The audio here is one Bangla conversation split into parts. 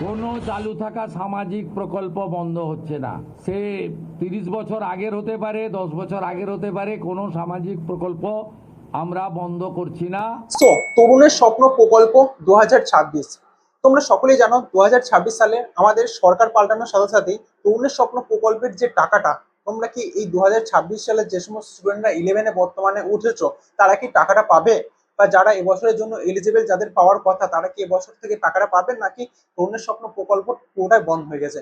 কোনো চালু থাকা সামাজিক প্রকল্প বন্ধ হচ্ছে না। সে 30 বছর আগের হতে পারে, 10 বছর আগের হতে পারে, কোনো সামাজিক প্রকল্প আমরা বন্ধ করছি না। সো তরুণের স্বপ্ন প্রকল্প 2026, তোমরা সকলেই জানো 2026 সালে আমাদের সরকার পাল্টানোর সাথে সাথেই তরুণের স্বপ্ন প্রকল্পের যে টাকাটা, তোমরা কি এই 2026 সালে যে সমস্ত স্টুডেন্টরা 11-এ বর্তমানে উঠেছো তারা কি টাকাটা পাবে? বা যারা এবছরের জন্য এলিজিবল, যাদের পাওয়ার কথা, তারা কি এবছর থেকে টাকাটা পাবেন, নাকি তরুণের স্বপ্ন প্রকল্প পুরোটাই বন্ধ হয়ে গেছে?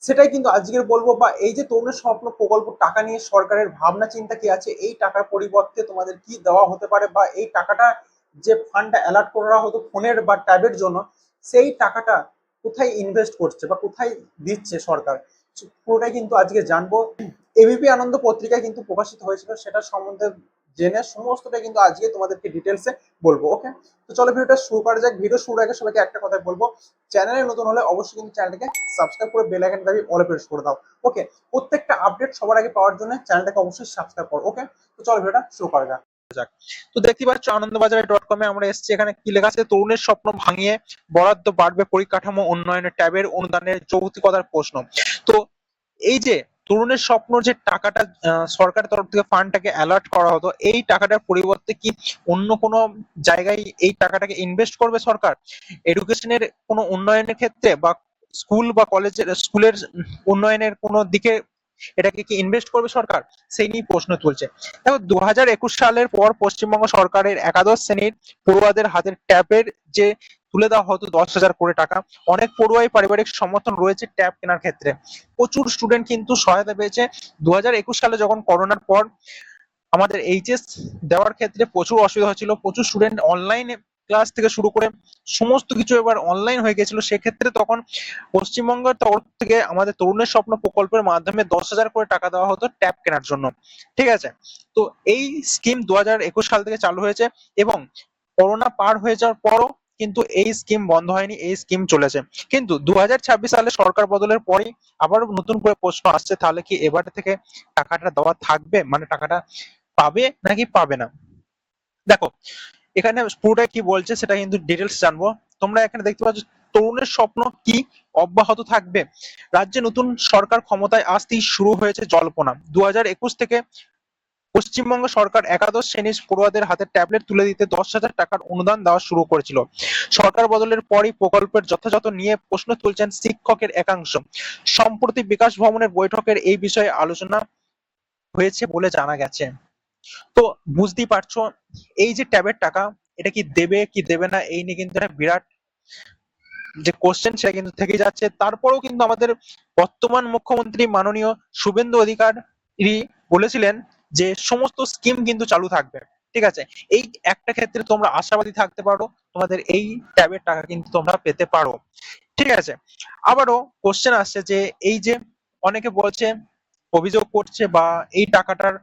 সেটাই কিন্তু আজকের বলবো। বা এই যে তরুণের স্বপ্ন প্রকল্প টাকা নিয়ে সরকারের ভাবনা চিন্তা কি আছে, এই টাকার পরিবর্তে তোমাদের কি দেওয়া হতে পারে, বা এই টাকাটা যে ফান্ডটা অ্যালার্ট করা হতো ফোনের বা ট্যাবের জন্য, সেই টাকাটা কোথায় ইনভেস্ট করছে বা কোথায় দিচ্ছে সরকার, পুরোটাই কিন্তু আজকে জানবো। এবিপি আনন্দ পত্রিকায় কিন্তু প্রকাশিত হয়েছিল, সেটা সম্বন্ধে জেনে সমস্তটা কিন্তু আজকে তোমাদেরকে ডিটেলসে বলবো। ওকে, তো চলো ভিডিওটা শুরু করা যাক। ভিডিও শুরুর আগে সবাইকে একটা কথা বলবো, চ্যানেলে নতুন হলে অবশ্যই কিন্তু চ্যানেলটাকে সাবস্ক্রাইব করে বেল আইকন দাবি অলে প্রেস করে দাও। ওকে, প্রত্যেকটা আপডেট সবার আগে পাওয়ার জন্য চ্যানেলটাকে অবশ্যই সাবস্ক্রাইব করো। ওকে, তো চলো ভিডিওটা শুরু করা যাক। তো দেখতে পাচ্ছ আনন্দবাজারে.com এ আমরা এসেছি। এখানে কি লেখা আছে, তরুণের স্বপ্ন ভাঙিয়ে বরাদ্দ বাড়বে পরিকাঠামো উন্নয়নের ট্যাবের অনুদানের যৌক্তিকতার প্রশ্ন। তো এই যে তরুণের স্বপ্ন যে টাকাটা সরকারের তরফ থেকে ফান্ডটাকে অ্যালার্ট করা হতো, এই টাকাটার পরিবর্তে কি অন্য কোনো জায়গায় এই টাকাটাকে ইনভেস্ট করবে সরকার? এডুকেশনের কোনো উন্নয়নের ক্ষেত্রে, বা স্কুল বা কলেজের স্কুলের উন্নয়নের কোনো দিকে এটাকে কি ইনভেস্ট করবে সরকার? সেই নিয়ে প্রশ্ন তুলছে। দেখো, 2021 সালের পর পশ্চিমবঙ্গ সরকারের একাদশ শ্রেণীর পড়ুয়াদের হাতের ট্যাবের যে তুলে দেওয়া হতো 10,000 করে টাকা, অনেক পড়ুয়াই পারিবারিক সমর্থন রয়েছে ট্যাব কেনার ক্ষেত্রে। প্রচুর স্টুডেন্ট কিন্তু সহায়তা পেয়েছে। 2021 সালে যখন করোনার পর আমাদের এইচএস দেওয়ার ক্ষেত্রে প্রচুর অসুবিধা হচ্ছিল, প্রচুর স্টুডেন্ট অনলাইনে ক্লাস থেকে শুরু করে সমস্ত কিছু এবার অনলাইন হয়ে গেছিল। সেক্ষেত্রে তখন পশ্চিমবঙ্গের তরফ থেকে আমাদের তরুণের স্বপ্ন প্রকল্পের মাধ্যমে 10,000 করে টাকা দেওয়া হতো ট্যাব কেনার জন্য। ঠিক আছে, তো এই স্কিম 2021 সাল থেকে চালু হয়েছে, এবং করোনা পার হয়ে যাওয়ার পরও কিন্তু এই স্কিম বন্ধ হয়নি, এই স্কিম চলেছে। কিন্তু 2026 সালে সরকার বদলের পরেই আবারও নতুন করে প্রশ্ন আসছে, তাহলে কি এবার থেকে টাকাটা দেওয়া থাকবে, মানে টাকাটা পাবে নাকি পাবে না? দেখো, এখানে পুরোটা কি বলছে সেটা কিন্তু ডিটেলস জানবো। তোমরা এখানে দেখতে পাচ্ছ, তরুণের স্বপ্ন কি অব্যাহত থাকবে? রাজ্যে নতুন সরকার ক্ষমতায় আসতেই শুরু হয়েছে জল্পনা। 2021 থেকে পশ্চিমবঙ্গ সরকার একাদশ শ্রেণীর পড়ুয়াদের হাতে ট্যাবলেট তুলে দিতে 10,000 টাকার অনুদান দেওয়া শুরু করেছিল। সরকার বদলের পরই প্রকল্পের যথাযথ নিয়ে প্রশ্ন তুলছেন শিক্ষকের একাংশ। সম্প্রতি বিকাশ ভবনের বৈঠকের এই বিষয়ে আলোচনা হয়েছে বলে জানা গেছে। তো বুঝতেই পারছো, এই যে ট্যাবের টাকা, এটা কি দেবে কি দেবে না, এই নিয়ে কিন্তু একটা বিরাট যে কোশ্চেন সেটা কিন্তু থেকে যাচ্ছে। তারপরেও কিন্তু আমাদের বর্তমান মুখ্যমন্ত্রী মাননীয় শুভেন্দু অধিকারী বলেছিলেন যে সমস্ত স্কিম কিন্তু চালু থাকবে। ঠিক আছে, এই একটা ক্ষেত্রে তোমরা আশাবাদী থাকতে পারো, তোমাদের এই ট্যাবের টাকা কিন্তু তোমরা পেতে পারো। ঠিক আছে, আবারও কোশ্চেন আসছে যে এই যে অনেকে বলছে, অভিযোগ করছে, বা এই টাকাটার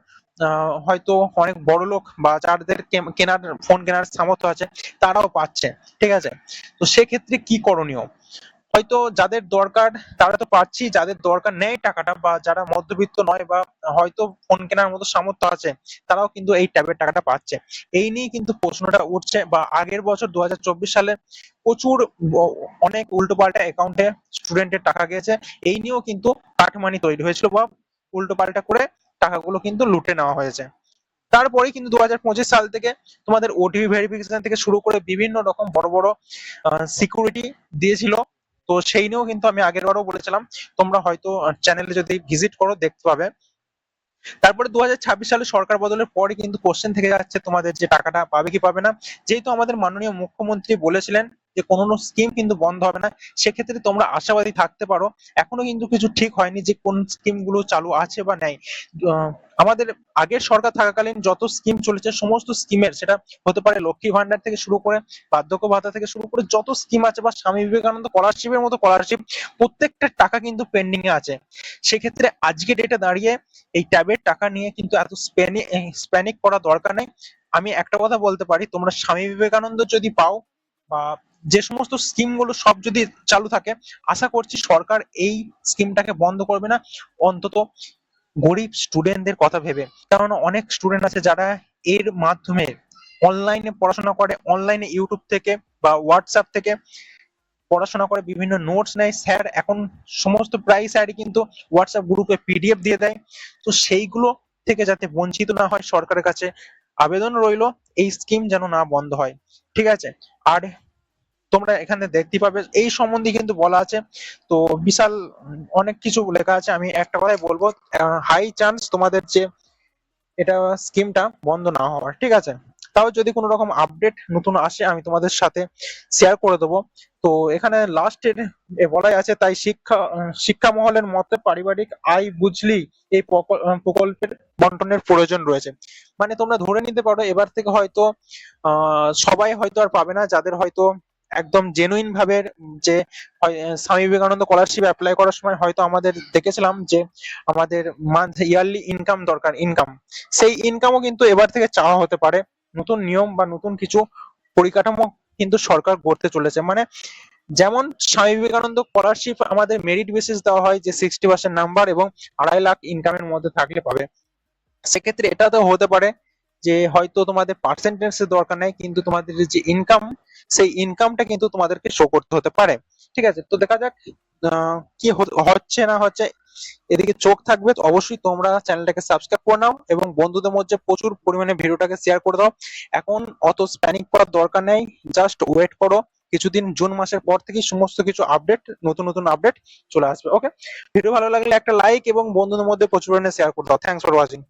হয়তো অনেক বড় লোক বা যাদের কেনার ফোন কেনার সামর্থ্য আছে তারাও পাচ্ছে। ঠিক আছে, তো সেক্ষেত্রে কি করণীয়? হয়তো যাদের দরকার তারা তো পাচ্ছি, যাদের দরকার নেই টাকাটা, বা যারা মধ্যবিত্ত নয় বা হয়তো ফোন কেনার মতো সামর্থ্য আছে, তারাও কিন্তু এই ট্যাবের টাকাটা পাচ্ছে। এই নিয়ে কিন্তু প্রশ্নটা উঠছে। বা আগের বছর 2024 সালে প্রচুর অনেক উল্টোপাল্টা অ্যাকাউন্টে স্টুডেন্টের টাকা গেছে, এই নিয়েও কিন্তু কাটমানি তৈরি হয়েছিল, বা উল্টোপাল্টা করে টাকাগুলো কিন্তু লুটে নেওয়া হয়েছে। তারপরে কিন্তু 2025 সাল থেকে তোমাদের ওটিপি ভেরিফিকেশন থেকে শুরু করে বিভিন্ন রকম বড় বড় সিকিউরিটি দিয়েছিল। তো সেই নিয়েও কিন্তু আমি আগের বারও বলেছিলাম, তোমরা হয়তো চ্যানেলে যদি ভিজিট করো দেখতে পাবে। তারপরে 2026 সালে সরকার বদলের পরে কিন্তু কোশ্চেন থেকে যাচ্ছে তোমাদের যে টাকাটা পাবে কি পাবে না। যেহেতু আমাদের মাননীয় মুখ্যমন্ত্রী বলেছিলেন যে কোনো স্কিম কিন্তু বন্ধ হবে না, সেক্ষেত্রে তোমরা আশাবাদী থাকতে পারো। এখনো কিন্তু কিছু ঠিক হয়নি যে কোন স্কিম গুলো চালু আছে বা নাই। আহ, আমাদের আগের সরকার থাকাকালীন যত স্কিম চলেছে সমস্ত স্কিমের, সেটা হতে পারে লক্ষ্মী ভান্ডার থেকে শুরু করে বার্ধক্য ভাতা থেকে শুরু করে যত স্কিম আছে, বা স্বামী বিবেকানন্দ স্কলারশিপের মতো স্কলারশিপ, প্রত্যেকটা টাকা কিন্তু পেন্ডিং এ আছে। সেক্ষেত্রে আজকে ডেটে দাঁড়িয়ে এই ট্যাবের টাকা নিয়ে কিন্তু এত স্প্যানিক করা দরকার নেই। আমি একটা কথা বলতে পারি, তোমরা স্বামী বিবেকানন্দ যদি পাও, বা যে সমস্ত স্কিম গুলো সব যদি চালু থাকে, আশা করছি সরকার এই স্কিমটাকে বন্ধ করবে না, অন্তত গরিব স্টুডেন্টদের কথা ভেবে। কারণ অনেক স্টুডেন্ট আছে যারা এর মাধ্যমে অনলাইনে পড়াশোনা করে, অনলাইনে ইউটিউব থেকে বা হোয়াটসঅ্যাপ থেকে পড়াশোনা করে বিভিন্ন নোটস নেয় স্যার, এখন সমস্ত প্রায় স্যারই কিন্তু হোয়াটসঅ্যাপ গ্রুপে পিডিএফ দিয়ে দেয়। তো সেইগুলো থেকে যাতে বঞ্চিত না হয়, সরকারের কাছে আবেদন রইলো এই স্কিম যেন না বন্ধ হয়। ঠিক আছে, আর তোমরা এখানে দেখতে পাবে এই সম্বন্ধে কিন্তু বলা আছে। তো বিশাল অনেক কিছু লেখা আছে, আমি একটা কথাই বলবো, হাই চান্স তোমাদের যে এটা স্কিমটা বন্ধ না হওয়ার। ঠিক আছে, তাও যদি কোনো রকম আপডেট নতুন আসে আমি তোমাদের সাথে শেয়ার করে দেবো। তো এখানে লাস্টের বলাই আছে, তাই শিক্ষা মহলের মতে পারিবারিক আয় বুঝলি এই প্রকল্পের বন্টনের প্রয়োজন রয়েছে। মানে তোমরা ধরে নিতে পারো এবার থেকে হয়তো সবাই হয়তো আর পাবে না, যাদের হয়তো একদম জেনুইন ভাবে যে স্বামী বিবেকানন্দ স্কলারশিপ অ্যাপ্লাই করার সময় হয়তো আমাদের দেখেছিলাম যে আমাদের মান্থ ইয়ারলি ইনকাম দরকার, ইনকাম, সেই ইনকামও কিন্তু এবার থেকে চাওয়া হতে পারে। নতুন নিয়ম বা নতুন কিছু পরিকাঠামো কিন্তু সরকার গড়তে চলেছে। মানে যেমন স্বামী বিবেকানন্দ স্কলারশিপ আমাদের মেরিট বেসিস দেওয়া হয়, যে 60% নাম্বার এবং 2.5 লাখ ইনকামের মধ্যে থাকলে পাবে, সেক্ষেত্রে এটা তো হতে পারে যে হয়তো তোমাদের পার্সেন্টেজ দরকার নাই, কিন্তু তোমাদের যে ইনকাম সেই ইনকামটা কিন্তু তোমাদেরকে শো করতে হতে পারে। ঠিক আছে, তো দেখা যাক কি হচ্ছে না হচ্ছে, এদিকে চোখ থাকবে। তো অবশ্যই তোমরা চ্যানেলটাকে সাবস্ক্রাইব করে নাও এবং বন্ধুদের মধ্যে প্রচুর পরিমাণে ভিডিওটাকে শেয়ার করে দাও। এখন অত প্যানিক করার দরকার নেই, জাস্ট ওয়েট করো, কিছুদিন জুন মাসের পর থেকে সমস্ত কিছু আপডেট, নতুন নতুন আপডেট চলে আসবে। ওকে, ভিডিও ভালো লাগলে একটা লাইক এবং বন্ধুদের মধ্যে প্রচুর পরিমাণে শেয়ার করে দাও। Thanks for watching.